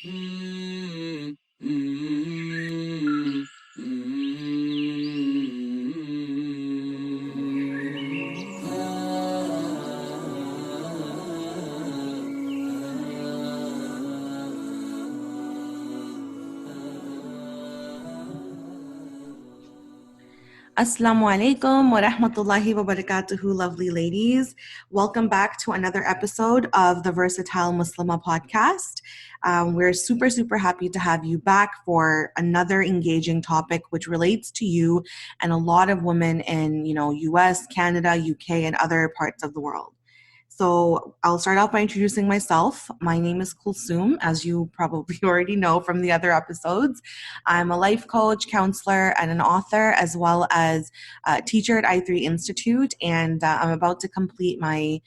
Mm, mm, Assalamu alaikum wa rahmatullahi wa barakatuhu, lovely ladies. Welcome back to another episode of the Versatile Muslimah podcast. We're super, super happy to have you back for another engaging topic which relates to you and a lot of women in, US, Canada, UK, and other parts of the world. So I'll start out by introducing myself. My name is Kulsum, as you probably already know from the other episodes. I'm a life coach, counselor, and an author, as well as a teacher at I3 Institute. And I'm about to complete my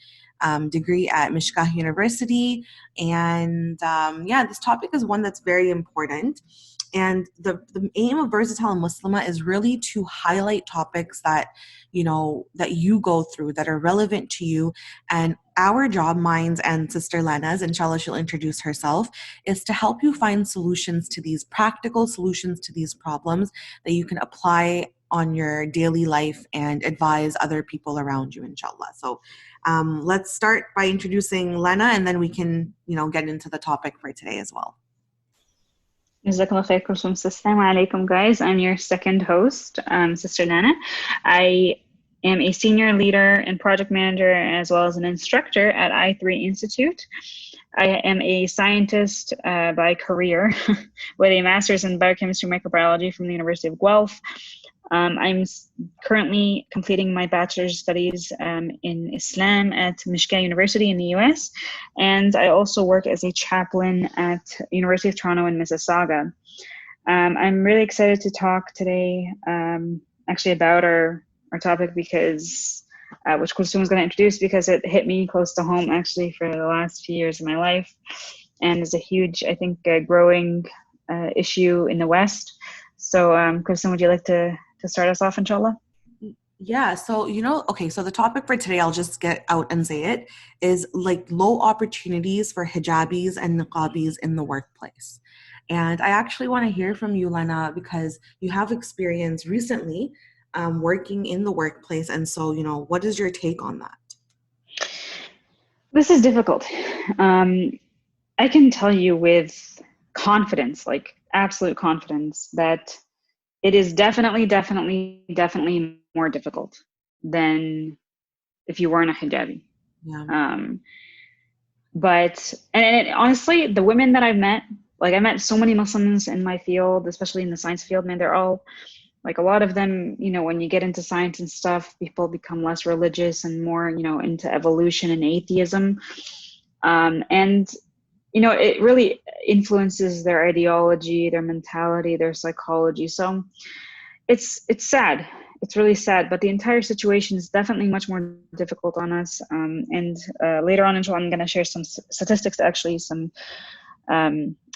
degree at Mishkah University. And this topic is one that's very important. And the aim of Versatile Muslimah is really to highlight topics that you go through that are relevant to you. And our job, mine's and Sister Lena's, inshallah she'll introduce herself, is to help you find solutions to these practical solutions to these problems that you can apply on your daily life and advise other people around you, inshallah. So let's start by introducing Lena, and then we can, get into the topic for today as well. Jazakallah khair, Kulsum. Assalamu alaikum, guys. I'm your second host, Sister Nana. I am a senior leader and project manager, as well as an instructor at I3 Institute. I am a scientist by career with a master's in biochemistry and microbiology from the University of Guelph. I'm currently completing my bachelor's studies in Islam at Mishkah University in the US, and I also work as a chaplain at University of Toronto in Mississauga. I'm really excited to talk today actually about our topic because which Kulsum was going to introduce, because it hit me close to home actually for the last few years of my life, and is a huge, I think, growing issue in the West. So Kulsum, would you like to start us off, inshallah? Yeah, so so the topic for today, I'll just get out and say it, is like low opportunities for hijabis and niqabis in the workplace. And I actually want to hear from you, Lena, because you have experience recently working in the workplace. And so, what is your take on that? This is difficult. I can tell you with confidence, like absolute confidence, that it is definitely more difficult than if you weren't a hijabi. Yeah. But honestly, the women that I've met, like I met so many Muslims in my field, especially in the science field, man, they're all like, a lot of them, when you get into science and stuff, people become less religious and more, into evolution and atheism. And it really influences their ideology, their mentality, their psychology. So it's sad. It's really sad, but the entire situation is definitely much more difficult on us. And later on, inshallah, I'm going to share some statistics, actually, some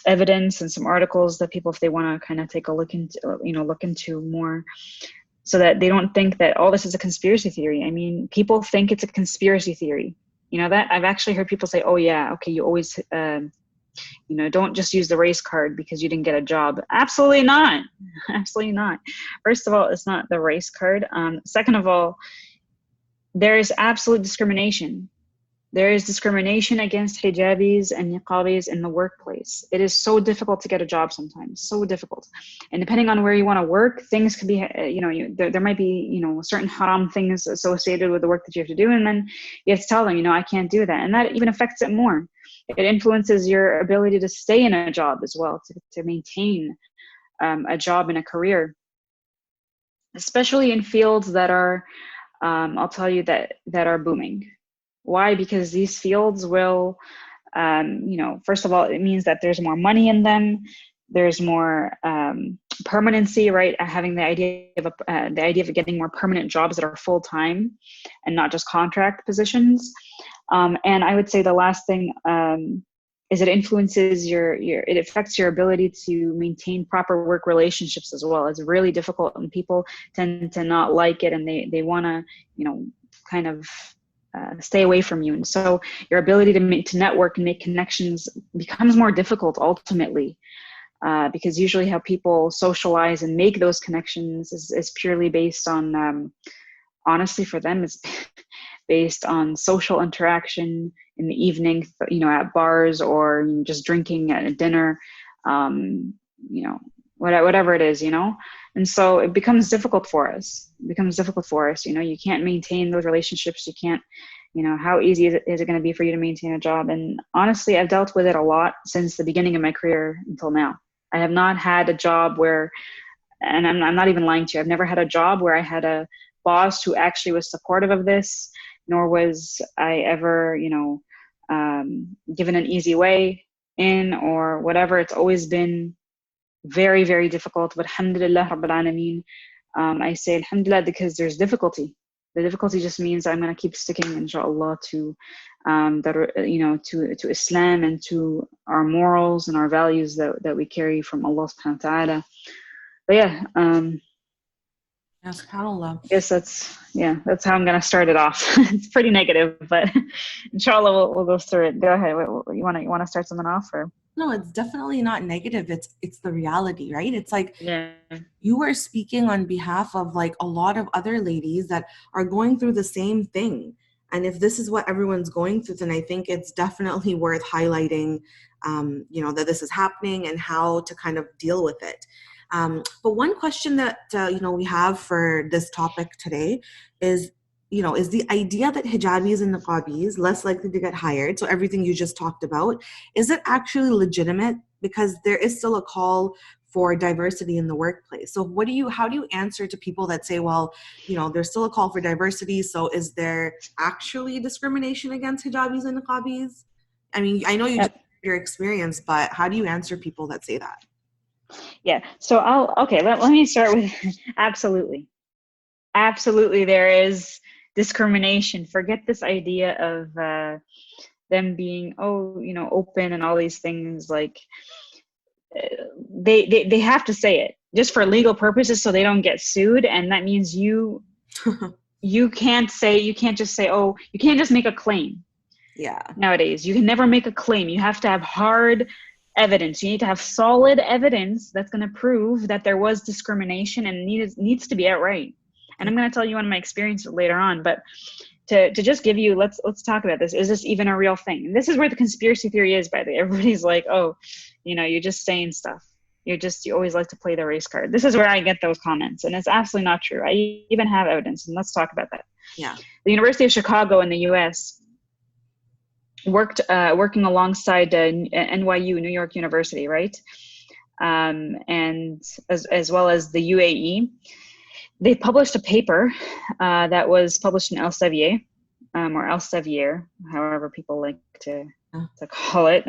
evidence and some articles that people, if they want to kind of take a look into more, so that they don't think that all this is a conspiracy theory. I mean, people think it's a conspiracy theory. That I've actually heard people say, oh yeah, okay, you always, don't just use the race card because you didn't get a job. Absolutely not. Absolutely not. First of all, it's not the race card. Second of all, there is absolute discrimination. There is discrimination against hijabis and niqabis in the workplace. It is so difficult to get a job sometimes, so difficult. And depending on where you want to work, things could be, there might be, certain haram things associated with the work that you have to do. And then you have to tell them, I can't do that. And that even affects it more. It influences your ability to stay in a job as well, to maintain a job and a career, especially in fields that are, I'll tell you, that are booming. Why? Because these fields will, first of all, it means that there's more money in them. There's more permanency, right? Having the idea of getting more permanent jobs that are full time and not just contract positions. And I would say the last thing is it influences it affects your ability to maintain proper work relationships as well. It's really difficult, and people tend to not like it, and they want to, kind of stay away from you. And so your ability to network and make connections becomes more difficult ultimately, because usually how people socialize and make those connections is purely based on, honestly for them, it's based on social interaction in the evening, at bars or just drinking at a dinner, whatever it is, And so it becomes difficult for us. You can't maintain those relationships. You can't, how easy is it going to be for you to maintain a job? And honestly, I've dealt with it a lot since the beginning of my career until now. I have not had a job where, and I'm not even lying to you, I've never had a job where I had a boss who actually was supportive of this, nor was I ever, given an easy way in or whatever. It's always been very, very difficult. But alhamdulillah rabbil alameen, I say alhamdulillah because there's difficulty. The difficulty just means I'm going to keep sticking, inshallah, to to Islam and to our morals and our values that we carry from Allah subhanahu wa ta'ala. But yeah, SubhanAllah. I guess that's how I'm going to start it off. It's pretty negative, but inshallah we'll go through it. Go ahead. You want to start something off, or? No, it's definitely not negative. It's the reality, right? It's like, Yeah. you are speaking on behalf of like a lot of other ladies that are going through the same thing. And if this is what everyone's going through, then I think it's definitely worth highlighting, that this is happening and how to kind of deal with it. But one question that, we have for this topic today is, is the idea that hijabis and niqabis less likely to get hired, so everything you just talked about, is it actually legitimate? Because there is still a call for diversity in the workplace. So how do you answer to people that say, well, there's still a call for diversity, so is there actually discrimination against hijabis and niqabis? I mean, I know you just your experience, but how do you answer people that say that? Yeah. So let me start with absolutely there is discrimination. Forget this idea of them being open and all these things. Like they have to say it just for legal purposes so they don't get sued, and that means you can't just say, oh, you can't just make a claim. Yeah. Nowadays you can never make a claim. You have to have hard evidence. You need to have solid evidence that's going to prove that there was discrimination, and needs to be outright. And I'm going to tell you one of my experiences later on, but to just give you, let's talk about this. Is this even a real thing? And this is where the conspiracy theory is, by the way. Everybody's like, oh, you're just saying stuff. You always like to play the race card. This is where I get those comments, and it's absolutely not true. I even have evidence, and let's talk about that. Yeah. The University of Chicago in the US working alongside NYU, New York University, right? And as well as the UAE. They published a paper that was published in Elsevier, or Elsevier, however people like to call it,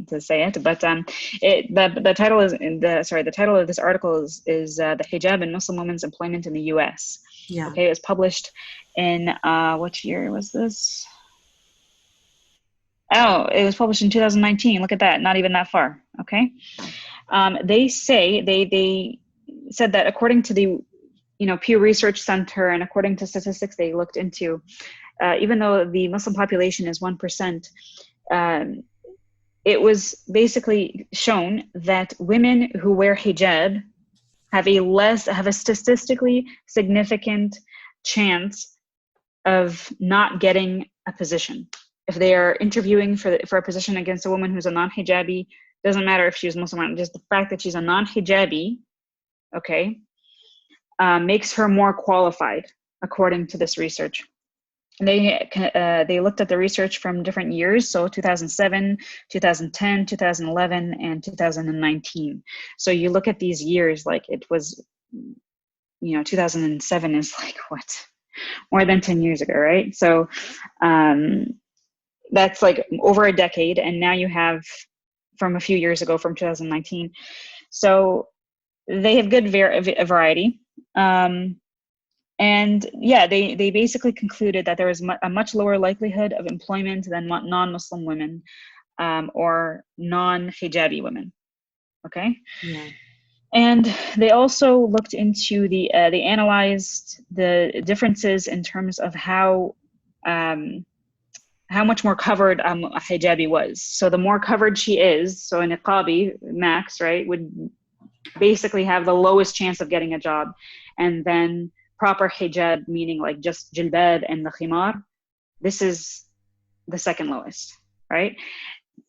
to say it. But the title is the title of this article is the Hijab and Muslim women's employment in the U.S. Yeah. Okay, it was published in which year was this? Oh, it was published in 2019. Look at that, not even that far. Okay, they said that according to the Pew Research Center, and according to statistics they looked into, even though the Muslim population is 1%, it was basically shown that women who wear hijab have a statistically significant chance of not getting a position. If they are interviewing for a position against a woman who's a non-hijabi, doesn't matter if she's Muslim or not, just the fact that she's a non-hijabi, okay, makes her more qualified, according to this research. They looked at the research from different years, so 2007, 2010, 2011, and 2019. So you look at these years, like it was, 2007 is like what? More than 10 years ago, right? So that's like over a decade, and now you have from a few years ago, from 2019. So they have good variety. And yeah, they basically concluded that there was a much lower likelihood of employment than non-Muslim women or non-hijabi women. Okay. Yeah. And they also looked into they analyzed the differences in terms of how how much more covered a hijabi was. So the more covered she is, so a niqabi max, right, would basically have the lowest chance of getting a job. And then proper hijab, meaning like just jilbab and the khimar, this is the second lowest, right?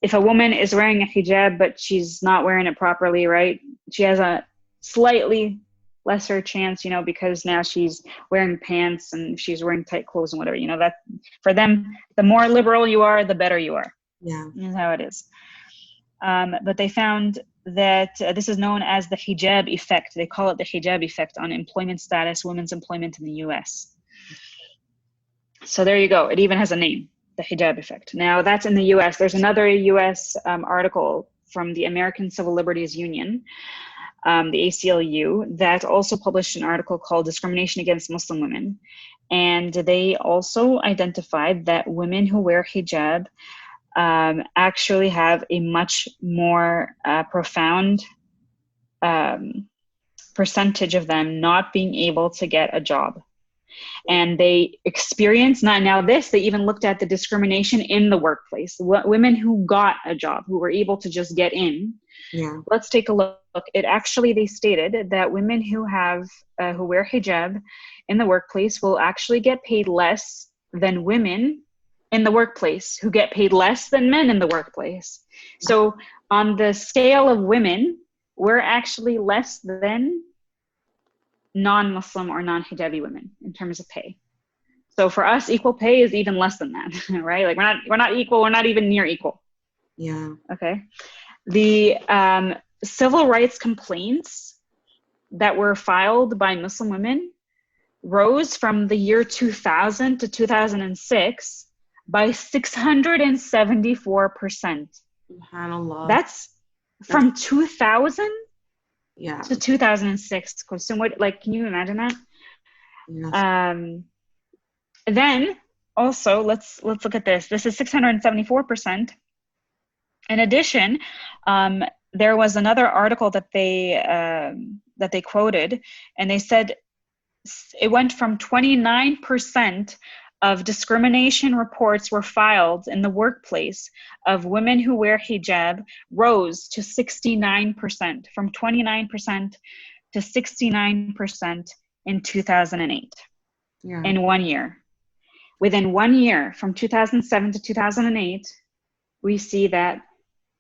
If a woman is wearing a hijab, but she's not wearing it properly, right, she has a slightly lesser chance, because now she's wearing pants and she's wearing tight clothes and whatever, that for them, the more liberal you are, the better you are. Yeah. Is how it is. But they found that this is known as the hijab effect. They call it the hijab effect on employment status, women's employment in the US. So there you go. It even has a name, the hijab effect. Now that's in the US. There's another US article from the American Civil Liberties Union, the ACLU, that also published an article called Discrimination Against Muslim Women. And they also identified that women who wear hijab actually have a much more profound percentage of them not being able to get a job. And they experience, they even looked at the discrimination in the workplace. Women who got a job, who were able to just get in. Yeah. Let's take a look. They stated that women who wear hijab in the workplace will actually get paid less than women in the workplace who get paid less than men in the workplace. So on the scale of women, we're actually less than non-Muslim or non-hijabi women in terms of pay. So for us, equal pay is even less than that, right? Like we're not equal. We're not even near equal. Yeah. Okay. The civil rights complaints that were filed by Muslim women rose from the year 2000 to 2006 by 674%. SubhanAllah. That's from 2000 to 2006. So what, can you imagine that? Yes. Then also let's look at this. This is 674%. In addition, there was another article that they quoted, and they said it went from 29% of discrimination reports were filed in the workplace of women who wear hijab rose to 69%, from 29% to 69% in 2008. Yeah. In 1 year. Within 1 year, from 2007 to 2008, we see that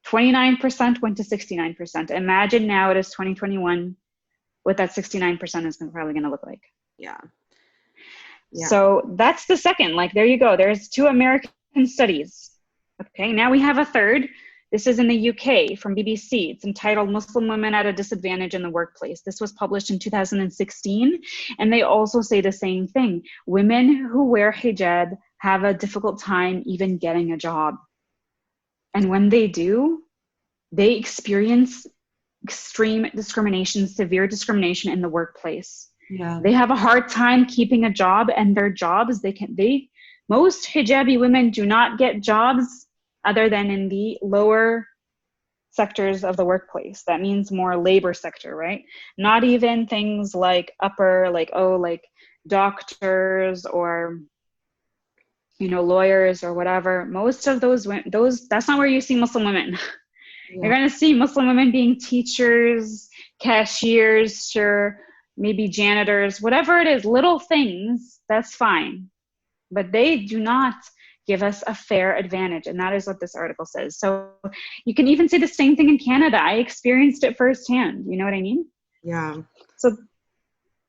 29% went to 69%. Imagine now it is 2021, what that 69% is probably going to look like. Yeah. So that's the second. There you go. There's 2 American studies. Okay, now we have a third. This is in the UK from BBC. It's entitled Muslim Women at a Disadvantage in the Workplace. This was published in 2016. And they also say the same thing. Women who wear hijab have a difficult time even getting a job. And when they do, they experience extreme discrimination, severe discrimination in the workplace. Yeah. They have a hard time keeping a job, and their jobs, most hijabi women do not get jobs other than in the lower sectors of the workplace. That means more labor sector, right? Not even things like upper, like doctors or lawyers or whatever. Most of those that's not where you see Muslim women. You're going to see Muslim women being teachers, cashiers, sure, maybe janitors, whatever it is, little things, that's fine. But they do not give us a fair advantage. And that is what this article says. So you can even see the same thing in Canada. I experienced it firsthand. You know what I mean? Yeah. So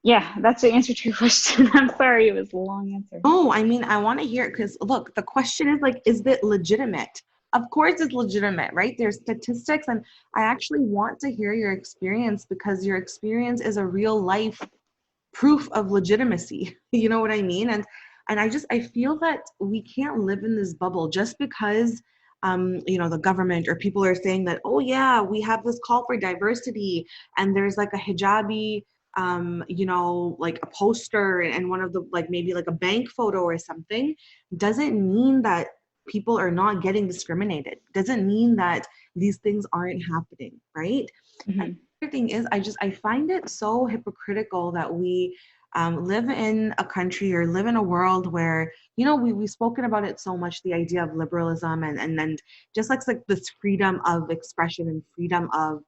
yeah, that's the answer to your question. I'm sorry, it was a long answer. Oh, I mean, I want to hear it because look, the question is is it legitimate? Of course it's legitimate, right? There's statistics, and I actually want to hear your experience because your experience is a real life proof of legitimacy. You know what I mean? And I feel that we can't live in this bubble just because the government or people are saying that, oh yeah, we have this call for diversity and there's a hijabi a poster and one of the maybe a bank photo or something, doesn't mean that people are not getting discriminated, doesn't mean that these things aren't happening, right? Mm-hmm. And the other thing is I find it so hypocritical that we live in a country or live in a world where, you know, we've spoken about it so much, the idea of liberalism and just like this freedom of expression and freedom of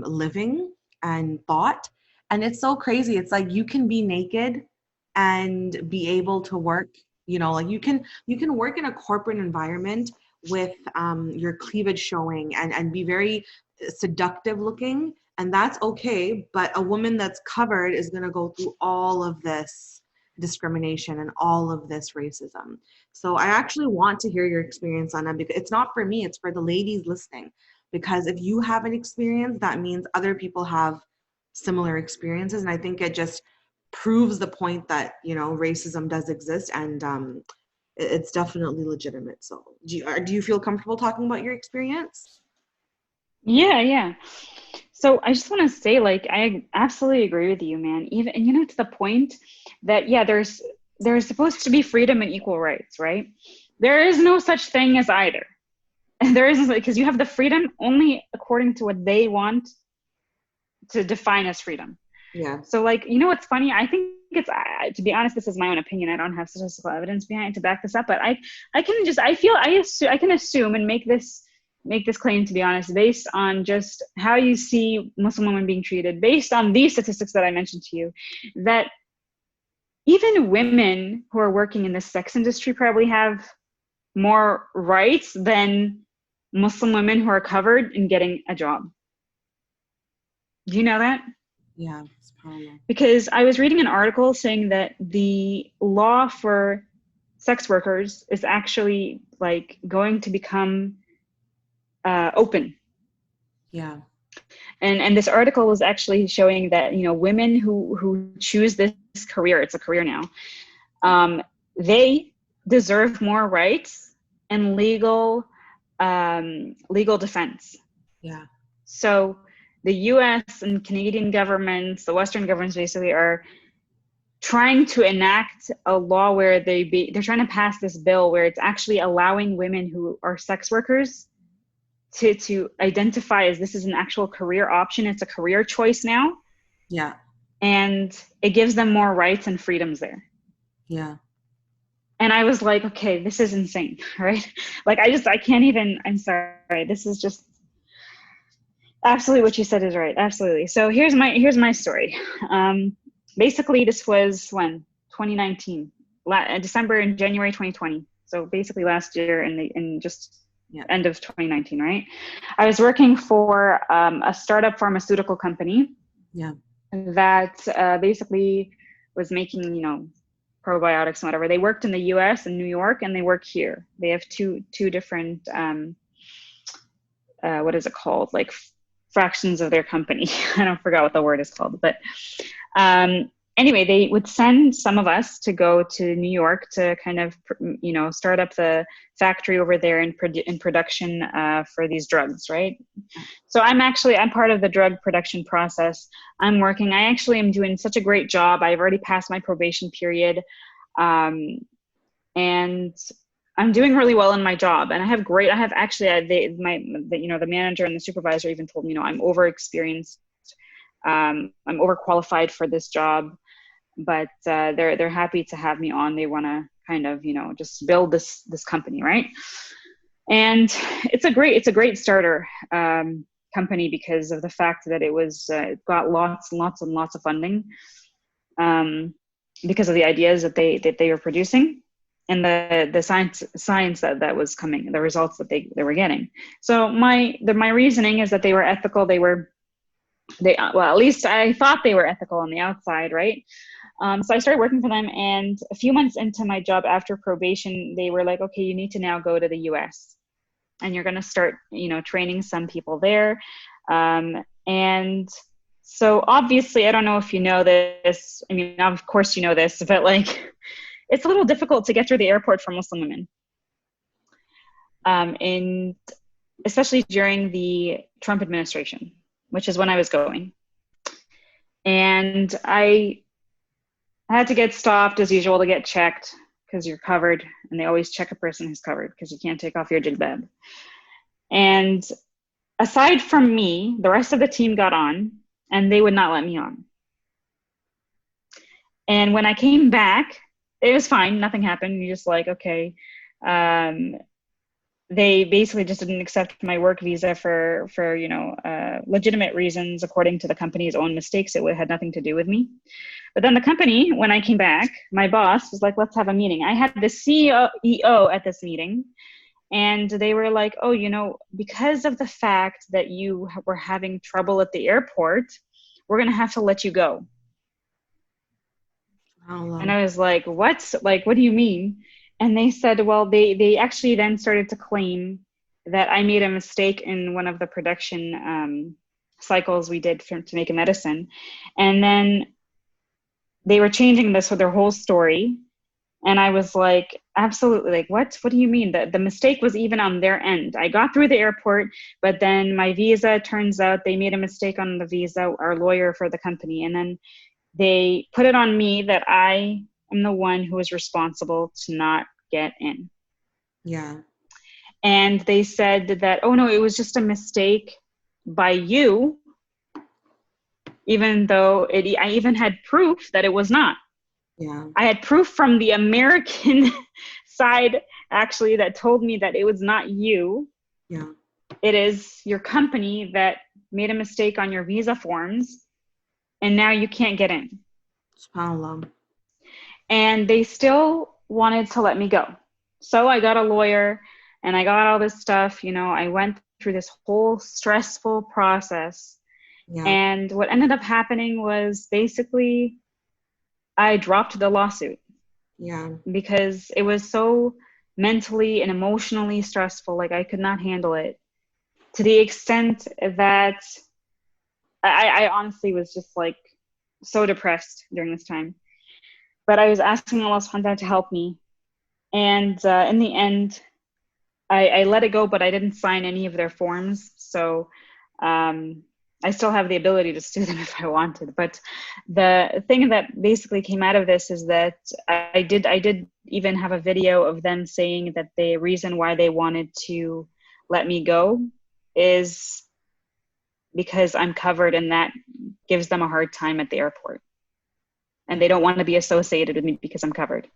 living and thought. And it's so crazy. It's like you can be naked and be able to work, you know, like you can work in a corporate environment with your cleavage showing and be very seductive looking, and that's okay. But a woman that's covered is going to go through all of this discrimination and all of this racism. So I actually want to hear your experience on that, because it's not for me, it's for the ladies listening. Because if you have an experience, that means other people have similar experiences, and I think it just proves the point that, you know, racism does exist, and it's definitely legitimate. So do you feel comfortable talking about your experience? Yeah, yeah. So I just want to say, like, I absolutely agree with you, man. Even, and you know, to the point that, yeah, there's supposed to be freedom and equal rights, right? There is no such thing as either. And there is, because you have the freedom only according to what they want to define as freedom. Yeah. So, like, you know what's funny? I think it's, to be honest, this is my own opinion. I don't have statistical evidence behind to back this up, but I can just, I can assume and make this claim, to be honest, based on just how you see Muslim women being treated, based on these statistics that I mentioned to you, that even women who are working in the sex industry probably have more rights than Muslim women who are covered in getting a job. Do you know that? Yeah, it's powerful. Because I was reading an article saying that the law for sex workers is actually like going to become open. Yeah. And this article was actually showing that, you know, women who choose this career, it's a career now, they deserve more rights and legal defense. Yeah. So the US and Canadian governments, the Western governments basically are trying to enact a law where they're trying to pass this bill where it's actually allowing women who are sex workers to identify as this is an actual career option. It's a career choice now. Yeah. And it gives them more rights and freedoms there. Yeah. And I was like, okay, this is insane, right? Like, I can't even, I'm sorry. This is just absolutely what you said is right. Absolutely. So here's my story. Basically, this was when 2019, December and January 2020. So basically last year in just end of 2019, right? I was working for a startup pharmaceutical company. Yeah. That basically was making, you know, probiotics and whatever. They worked in the US and New York, and they work here. They have two different what is it called? Like fractions of their company. I don't forget what the word is called, but anyway, they would send some of us to go to New York to kind of, you know, start up the factory over there in production for these drugs, right? So I'm part of the drug production process. I actually am doing such a great job. I've already passed my probation period. And I'm doing really well in my job, and I have actually, you know, the manager and the supervisor even told me, you know, I'm overexperienced. I'm overqualified for this job, but they're happy to have me on. They want to kind of, you know, just build this company, right? And it's a great starter company because of the fact that it got lots and lots and lots of funding because of the ideas that they were producing and the science that was coming, the results that they were getting. So my reasoning is that they were ethical. Well, at least I thought they were ethical on the outside, right? So I started working for them, and a few months into my job after probation, they were like, okay, you need to now go to the US and you're going to start, you know, training some people there. And so obviously, I don't know if you know this. I mean, of course you know this, but like, it's a little difficult to get through the airport for Muslim women. And especially during the Trump administration, which is when I was going. And I had to get stopped as usual to get checked because you're covered, and they always check a person who's covered because you can't take off your jilbab. And aside from me, the rest of the team got on, and they would not let me on. And when I came back, it was fine. Nothing happened. You're just like, okay. They basically just didn't accept my work visa for legitimate reasons, according to the company's own mistakes. It had nothing to do with me. But then the company, when I came back, my boss was like, let's have a meeting. I had the CEO at this meeting, and they were like, oh, because of the fact that you were having trouble at the airport, we're going to have to let you go. And I was like, what? Like, what do you mean? And they said, well, they actually then started to claim that I made a mistake in one of the production cycles we did to make a medicine. And then they were changing this with their whole story. And I was like, absolutely, like, what? What do you mean? The mistake was even on their end. I got through the airport, but then my visa, turns out they made a mistake on the visa, our lawyer for the company. And then they put it on me that I am the one who is responsible to not get in. Yeah. And they said that, oh no, it was just a mistake by you, even though I even had proof that it was not. Yeah. I had proof from the American side, actually, that told me that it was not you. Yeah. It is your company that made a mistake on your visa forms, and now you can't get in. SubhanAllah. And they still wanted to let me go. So I got a lawyer and I got all this stuff. I went through this whole stressful process. Yeah. And what ended up happening was basically I dropped the lawsuit. Yeah. Because it was so mentally and emotionally stressful. Like, I could not handle it, to the extent that I honestly was just like so depressed during this time. But I was asking Allah subhanahu wa ta'ala to help me. And in the end, I let it go, but I didn't sign any of their forms. So I still have the ability to sue them if I wanted. But the thing that basically came out of this is that I did even have a video of them saying that the reason why they wanted to let me go is because I'm covered, and that gives them a hard time at the airport. And they don't want to be associated with me because I'm covered.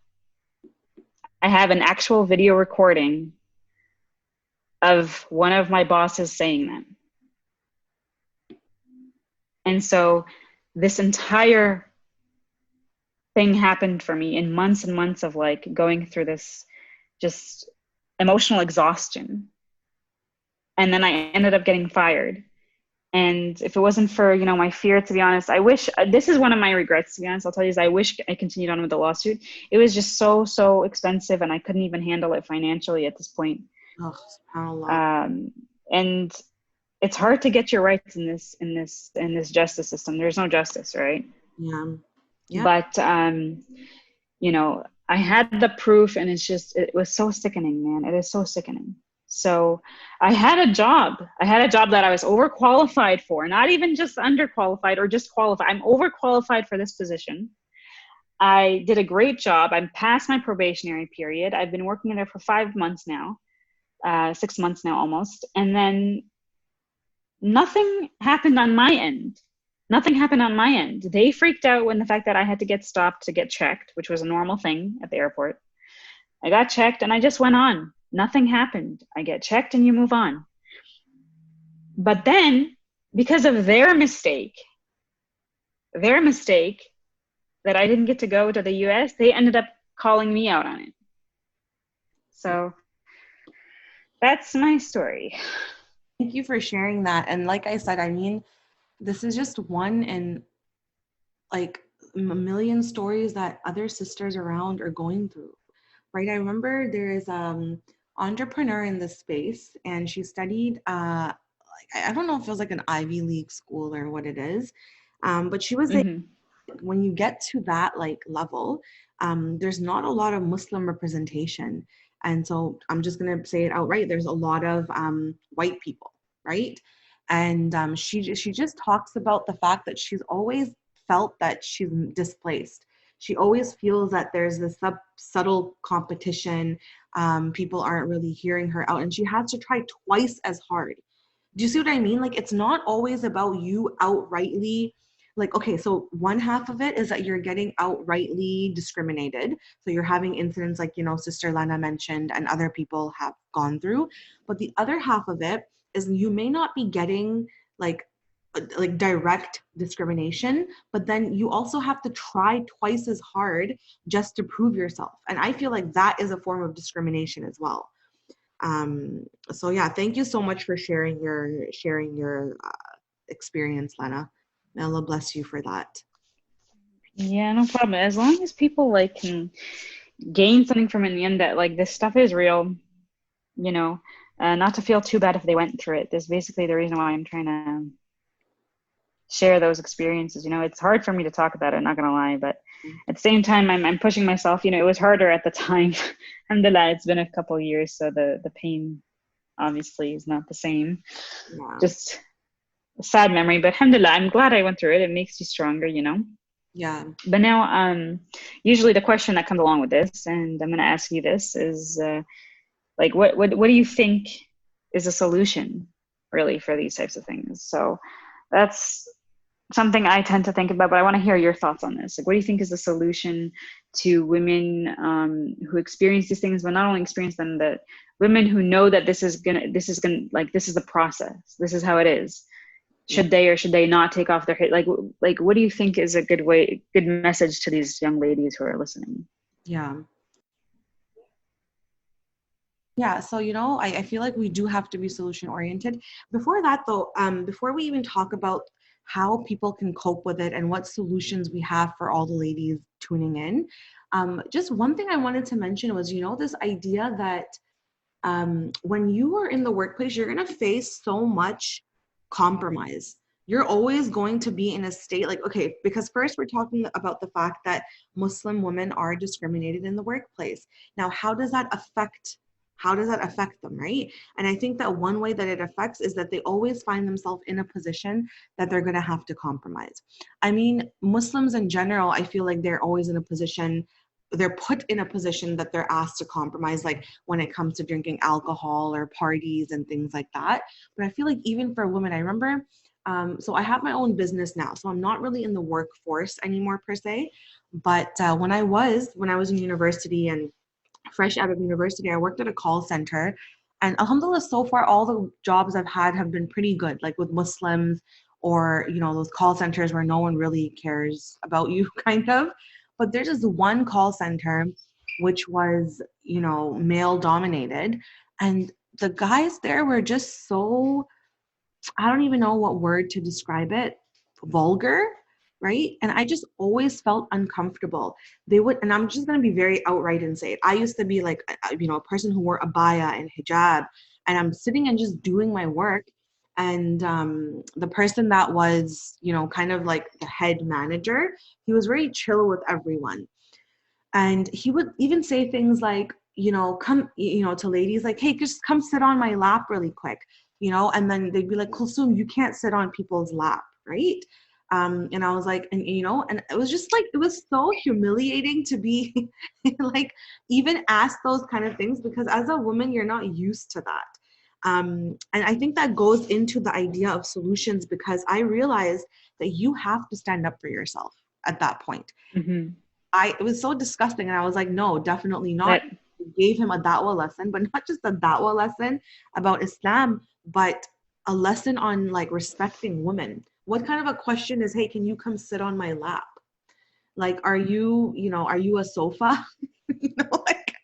I have an actual video recording of one of my bosses saying that. And so this entire thing happened for me in months and months of like going through this just emotional exhaustion. And then I ended up getting fired. And if it wasn't for, my fear, to be honest, I wish, this is one of my regrets, to be honest, I'll tell you, is I wish I continued on with the lawsuit. It was just so expensive, and I couldn't even handle it financially at this point. Oh, SubhanAllah. And it's hard to get your rights in this justice system. There's no justice, right? Yeah. Yeah. But I had the proof, and it was so sickening, man. It is so sickening. So I had a job. That I was overqualified for, not even just underqualified or just qualified. I'm overqualified for this position. I did a great job. I'm past my probationary period. I've been working there for 5 months now, 6 months now almost. And then nothing happened on my end. They freaked out when the fact that I had to get stopped to get checked, which was a normal thing at the airport. I got checked and I just went on. Nothing happened. I get checked and you move on. But then, because of their mistake that I didn't get to go to the US, they ended up calling me out on it. So that's my story. Thank you for sharing that. And like I said, this is just one in like a million stories that other sisters around are going through, right? I remember there is entrepreneur in this space, and she studied I don't know if it was like an Ivy League school or what it is, but she was like, when you get to that like level, there's not a lot of Muslim representation, and so I'm just gonna say it outright. There's a lot of white people, right? And she just talks about the fact that she's always felt that she's displaced. She always feels that there's this subtle competition. People aren't really hearing her out, and she has to try twice as hard. Do you see what I mean? Like, it's not always about you outrightly like, okay, so one half of it is that you're getting outrightly discriminated. So you're having incidents like, Sister Lana mentioned and other people have gone through. But the other half of it is you may not be getting like direct discrimination, but then you also have to try twice as hard just to prove yourself. And I feel like that is a form of discrimination as well. So yeah, thank you so much for sharing your experience, Lena. May Allah bless you for that. Yeah, no problem. As long as people like can gain something from it in the end, that like this stuff is real, you know, not to feel too bad if they went through it. That's basically the reason why I'm trying to share those experiences. It's hard for me to talk about it, not gonna lie, but at the same time, I'm pushing myself. It was harder at the time. Alhamdulillah, it's been a couple of years, so the pain obviously is not the same. Yeah. Just a sad memory, but alhamdulillah, I'm glad I went through it. It makes you stronger. Yeah. But now, usually the question that comes along with this, and I'm going to ask you this, is like, what do you think is a solution really for these types of things? So that's something I tend to think about, but I want to hear your thoughts on this. Like, what do you think is the solution to women who experience these things, but not only experience them, but women who know that this is the process, this is how it is. Should they or should they not take off their hit? Like, what do you think is a good message to these young ladies who are listening? Yeah. Yeah, so I feel like we do have to be solution oriented. Before that though, before we even talk about how people can cope with it and what solutions we have for all the ladies tuning in, just one thing I wanted to mention was, this idea that when you are in the workplace, you're going to face so much compromise. You're always going to be in a state like, okay, because first we're talking about the fact that Muslim women are discriminated in the workplace. Now, how does that affect them, right? And I think that one way that it affects is that they always find themselves in a position that they're going to have to compromise. I mean, Muslims in general, I feel like they're always in a position, they're put in a position that they're asked to compromise, like when it comes to drinking alcohol or parties and things like that. But I feel like even for women, I remember, so I have my own business now, so I'm not really in the workforce anymore per se. But when I was in university and fresh out of university, I worked at a call center. And alhamdulillah, so far, all the jobs I've had have been pretty good, like with Muslims or, those call centers where no one really cares about you, kind of. But there's just one call center which was, male dominated. And the guys there were just so, I don't even know what word to describe it, vulgar, right? And I just always felt uncomfortable. They would, and I'm just going to be very outright and say it. I used to be like, a person who wore abaya and hijab, and I'm sitting and just doing my work. And the person that was, kind of like the head manager, he was very chill with everyone. And he would even say things like, come, to ladies like, hey, just come sit on my lap really quick, and then they'd be like, Kulsum, you can't sit on people's lap, right? And I was like, and and it was just like, it was so humiliating to be like, even ask those kind of things, because as a woman, you're not used to that. And I think that goes into the idea of solutions, because I realized that you have to stand up for yourself at that point. Mm-hmm. It was so disgusting, and I was like, no, definitely not. That Gave him a da'wah lesson, but not just a da'wah lesson about Islam, but a lesson on like respecting women. What kind of a question is, hey, can you come sit on my lap? Like, are you a sofa? Like,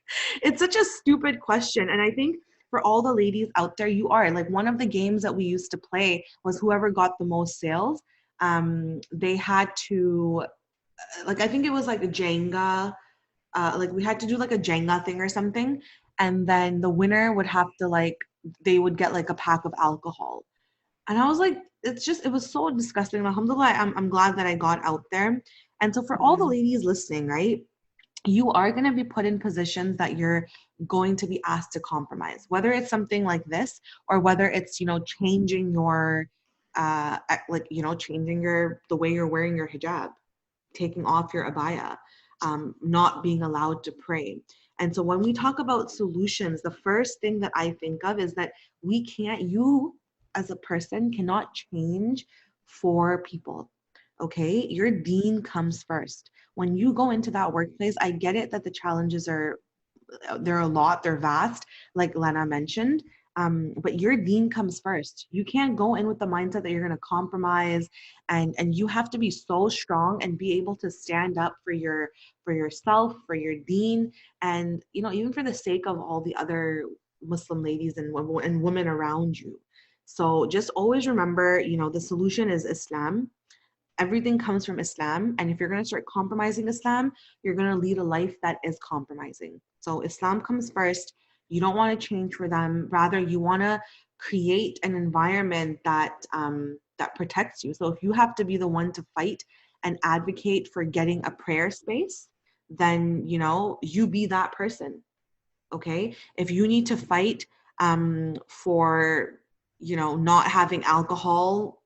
it's such a stupid question. And I think for all the ladies out there, you are like, one of the games that we used to play was whoever got the most sales, they had to, like, I think it was like a Jenga, like we had to do like a Jenga thing or something. And then the winner would have to like, they would get like a pack of alcohol. And I was like, it was so disgusting. Alhamdulillah, I'm glad that I got out there. And so for all the ladies listening, right, you are going to be put in positions that you're going to be asked to compromise, whether it's something like this or whether it's, changing your, changing the way you're wearing your hijab, taking off your abaya, not being allowed to pray. And so when we talk about solutions, the first thing that I think of is that you as a person cannot change for people. Okay, your deen comes first. When you go into that workplace, I get it that the challenges are, they're a lot, they're vast, like Lena mentioned. But your deen comes first. You can't go in with the mindset that you're going to compromise, and you have to be so strong and be able to stand up for yourself, for your deen, and even for the sake of all the other Muslim ladies and women around you. So just always remember, the solution is Islam. Everything comes from Islam. And if you're going to start compromising Islam, you're going to lead a life that is compromising. So Islam comes first. You don't want to change for them. Rather, you want to create an environment that protects you. So if you have to be the one to fight and advocate for getting a prayer space, then you be that person. Okay, if you need to fight for not having alcohol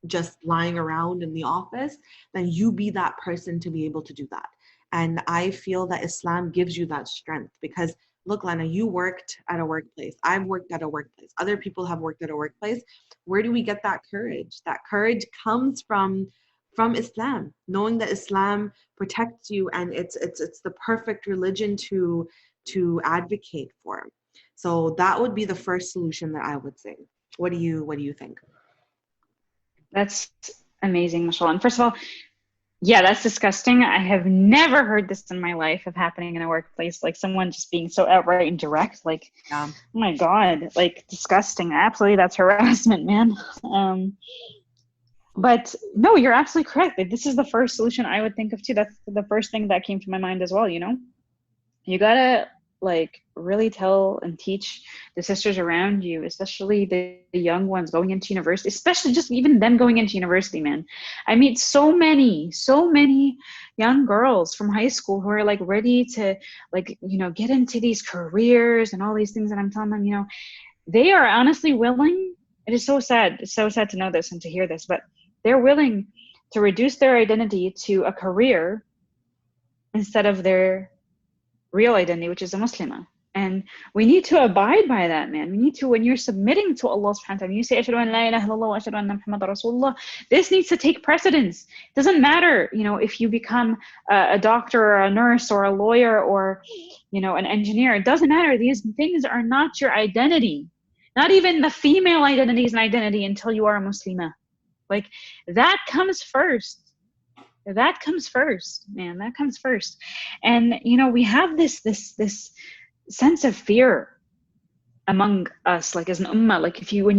just lying around in the office, then you be that person to be able to do that. And I feel that Islam gives you that strength, because look, Lena, you worked at a workplace. I've worked at a workplace. Other people have worked at a workplace. Where do we get that courage? That courage comes from Islam, knowing that Islam protects you, and it's the perfect religion to advocate for. So that would be the first solution that I would say. What do you think? That's amazing, mashallah. And first of all, yeah, that's disgusting. I have never heard this in my life of happening in a workplace, like someone just being so outright and direct. Like, Yeah. oh my God, like disgusting. Absolutely, that's harassment, man. But no, you're absolutely correct. Like, this is the first solution I would think of too. That's the first thing that came to my mind as well. You gotta like really tell and teach the sisters around you, especially the young ones going into university, especially just even them going into university, man. I meet so many young girls from high school who are like ready to like, get into these careers and all these things. And I'm telling them, they are honestly willing. It is so sad. It's so sad to know this and to hear this, but they're willing to reduce their identity to a career instead of their real identity, which is a Muslimah. And we need to abide by that, man. We need to, when you're submitting to Allah subhanahu wa ta'ala, you say, Ashhadu an la ilaha illallah wa ashhadu anna Muhammadan Rasulullah, this needs to take precedence. It doesn't matter, if you become a doctor or a nurse or a lawyer or, an engineer. It doesn't matter. These things are not your identity. Not even the female identity is an identity until you are a Muslimah. Like, that comes first. That comes first, man. That comes first. And we have this sense of fear among us, like as an ummah. Like when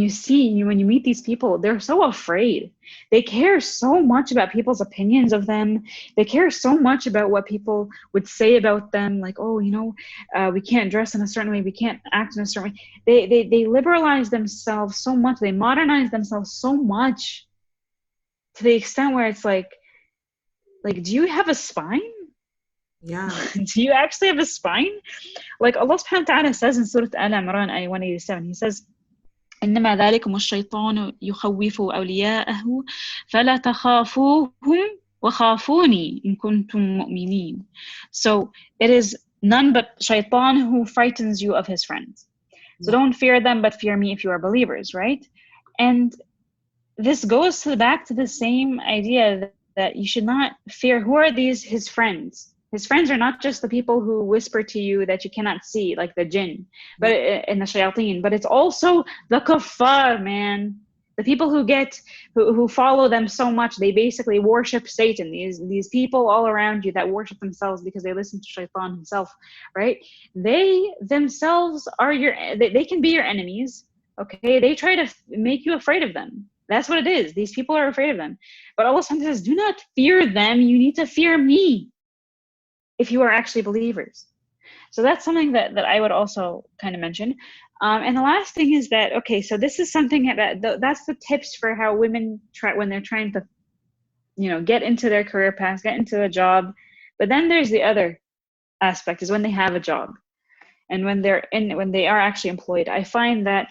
you meet these people, they're so afraid. They care so much about people's opinions of them. They care so much about what people would say about them. Like, oh, we can't dress in a certain way, we can't act in a certain way. They liberalize themselves so much. They modernize themselves so much to the extent where it's like, do you have a spine? Yeah. Do you actually have a spine? Like Allah subhanahu wa ta'ala says in Surah Al-Imran, ayah 187, He says, إنما ذلكم الشيطان يخوف أولياءه فلا تخافوهم وخافوني إن كنتم مؤمنين. So it is none but shaitan who frightens you of his friends. So don't fear them, but fear me if you are believers, right? And this goes back to the same idea that you should not fear. Who are his friends? His friends are not just the people who whisper to you that you cannot see, like the jinn, but in the shayateen, but it's also the kuffar, man. The people who follow them so much, they basically worship Satan. These people all around you that worship themselves because they listen to shaitan himself, right? They themselves are they can be your enemies, okay? They try to make you afraid of them. That's what it is. These people are afraid of them. But Allah says, do not fear them. You need to fear me if you are actually believers. So that's something that I would also kind of mention. And the last thing is that, okay, so this is something that's the tips for how women try when they're trying to, get into their career paths, get into a job. But then there's the other aspect, is when they have a job and when they are actually employed. I find that,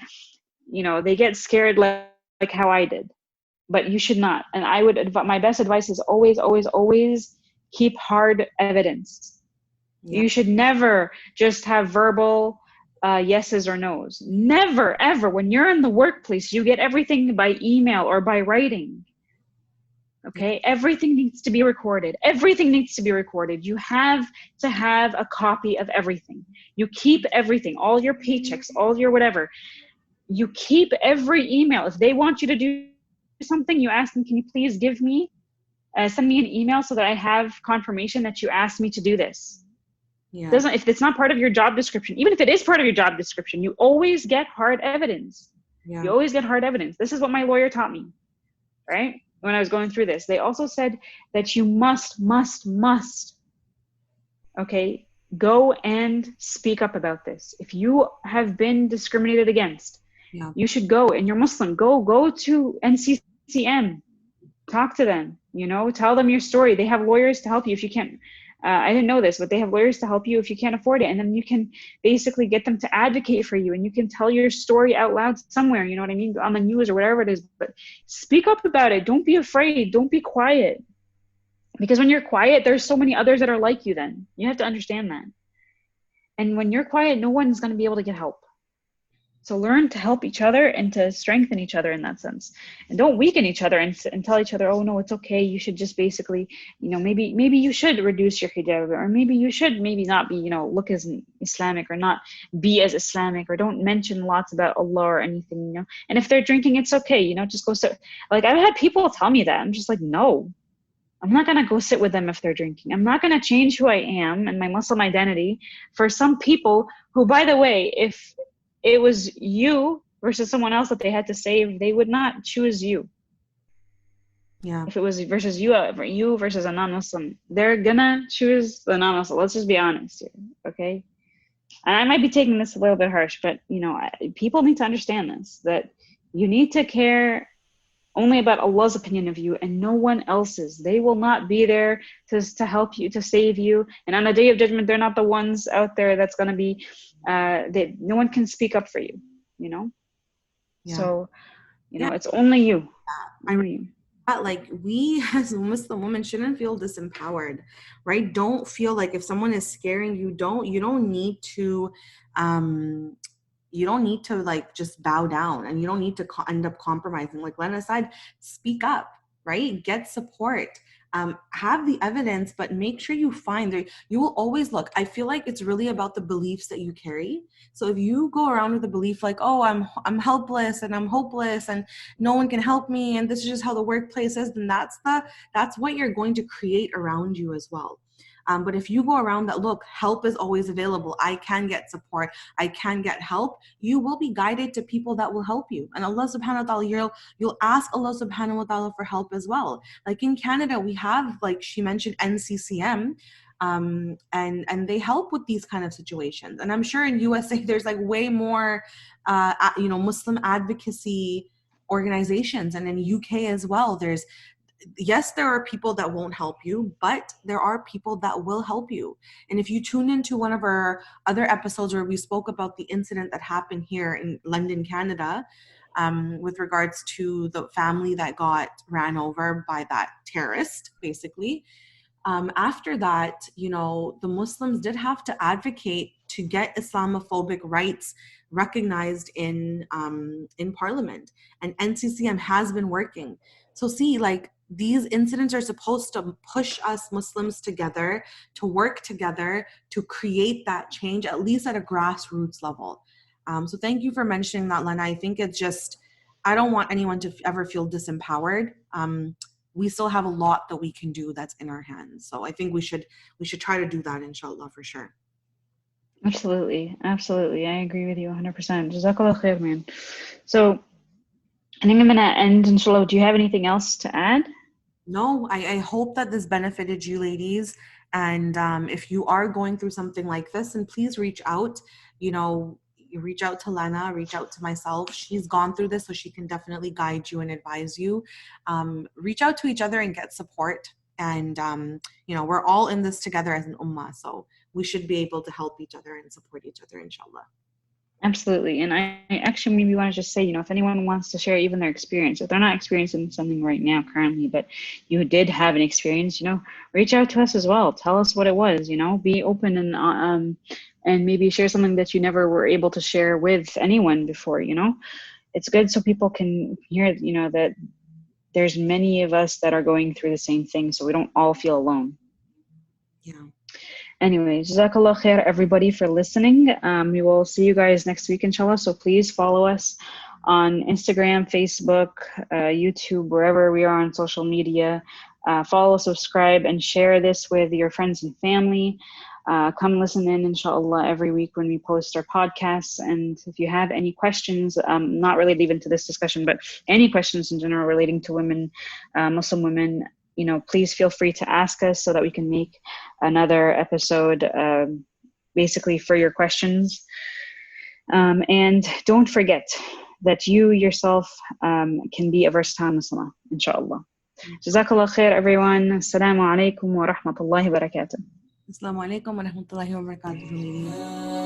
they get scared like how I did, but you should not. And I would my best advice is always, always, always keep hard evidence. You should never just have verbal yeses or nos. Never, ever. When you're in the workplace, you get everything by email or by writing. Okay, everything needs to be recorded. Everything needs to be recorded. You have to have a copy of everything. You keep everything, all your paychecks, all your whatever. You keep every email. If they want you to do something, you ask them, can you please send me an email so that I have confirmation that you asked me to do this. Yeah. If it's not part of your job description, even if it is part of your job description, you always get hard evidence. Yeah. You always get hard evidence. This is what my lawyer taught me, right? When I was going through this, they also said that you must, okay, go and speak up about this. If you have been discriminated against, Yeah. you should go, and you're Muslim, go to NCCM, talk to them, tell them your story. They have lawyers to help you if you can't. I didn't know this, but they have lawyers to help you if you can't afford it. And then you can basically get them to advocate for you, and you can tell your story out loud somewhere, you know what I mean? On the news or whatever it is. But speak up about it. Don't be afraid. Don't be quiet. Because when you're quiet, there's so many others that are like you then. You have to understand that. And when you're quiet, no one's going to be able to get help. So learn to help each other and to strengthen each other in that sense. And don't weaken each other and tell each other, oh, no, it's okay. You should just basically, maybe you should reduce your hijab, or maybe you should not be, look as Islamic, or not be as Islamic, or don't mention lots about Allah or anything, And if they're drinking, it's okay, just go sit. Like, I've had people tell me that. I'm just like, no, I'm not going to go sit with them if they're drinking. I'm not going to change who I am and my Muslim identity for some people who, by the way, if it was you versus someone else that they had to save, they would not choose you. Yeah. If it was versus you versus a non-Muslim, they're gonna choose the non-Muslim. Let's just be honest here, okay? And I might be taking this a little bit harsh, but people need to understand this, that you need to care only about Allah's opinion of you and no one else's. They will not be there to help you, to save you. And on the day of judgment, they're not the ones out there that's going to be, no one can speak up for you, Yeah. So, it's only you. Like, we as Muslim women shouldn't feel disempowered, right? Don't feel like if someone is scaring you, you don't need to like just bow down, and you don't need to end up compromising. Like Lena said, speak up, right? Get support. Have the evidence, but make sure you you will always look. I feel like it's really about the beliefs that you carry. So if you go around with a belief like, oh, I'm helpless and I'm hopeless and no one can help me, and this is just how the workplace is, then that's what you're going to create around you as well. But if you go around that, look, help is always available, I can get support, I can get help, you will be guided to people that will help you. And Allah subhanahu wa ta'ala, you'll ask Allah subhanahu wa ta'ala for help as well. Like in Canada, we have, like she mentioned, NCCM, and they help with these kind of situations. And I'm sure in USA there's like way more Muslim advocacy organizations, and in UK as well. Yes, there are people that won't help you, but there are people that will help you. And if you tune into one of our other episodes where we spoke about the incident that happened here in London, Canada, with regards to the family that got ran over by that terrorist, basically, after that, the Muslims did have to advocate to get Islamophobic rights recognized in Parliament, and NCCM has been working. So see, like, these incidents are supposed to push us Muslims together, to work together, to create that change, at least at a grassroots level. So thank you for mentioning that, Lena. I think it's just, I don't want anyone to ever feel disempowered. We still have a lot that we can do that's in our hands. So I think we should try to do that, inshallah, for sure. Absolutely. I agree with you 100%. Jazakallah khair, man. So I think I'm going to end, inshallah. Do you have anything else to add? No, I hope that this benefited you, ladies. And if you are going through something like this, and please reach out, reach out to Lena, reach out to myself. She's gone through this, so she can definitely guide you and advise you. Reach out to each other and get support. And, we're all in this together as an ummah. So we should be able to help each other and support each other, inshallah. Absolutely. And I actually maybe want to just say, if anyone wants to share even their experience, if they're not experiencing something right now currently, but you did have an experience, reach out to us as well. Tell us what it was, be open and maybe share something that you never were able to share with anyone before, It's good so people can hear, that there's many of us that are going through the same thing, so we don't all feel alone. Yeah. Anyway, Jazakallah khair everybody for listening. We will see you guys next week, inshallah. So please follow us on Instagram, Facebook, YouTube, wherever we are on social media. Follow, subscribe, and share this with your friends and family. Come listen in, inshallah, every week when we post our podcasts. And if you have any questions, not related even to this discussion, but any questions in general relating to women, Muslim women, please feel free to ask us so that we can make another episode basically for your questions. And don't forget that you yourself can be a versatile Muslimah, inshallah. Jazakallah khair, everyone. Assalamu alaikum wa rahmatullahi wa barakatuh. Assalamu alaikum wa rahmatullahi wa barakatuh, ladies.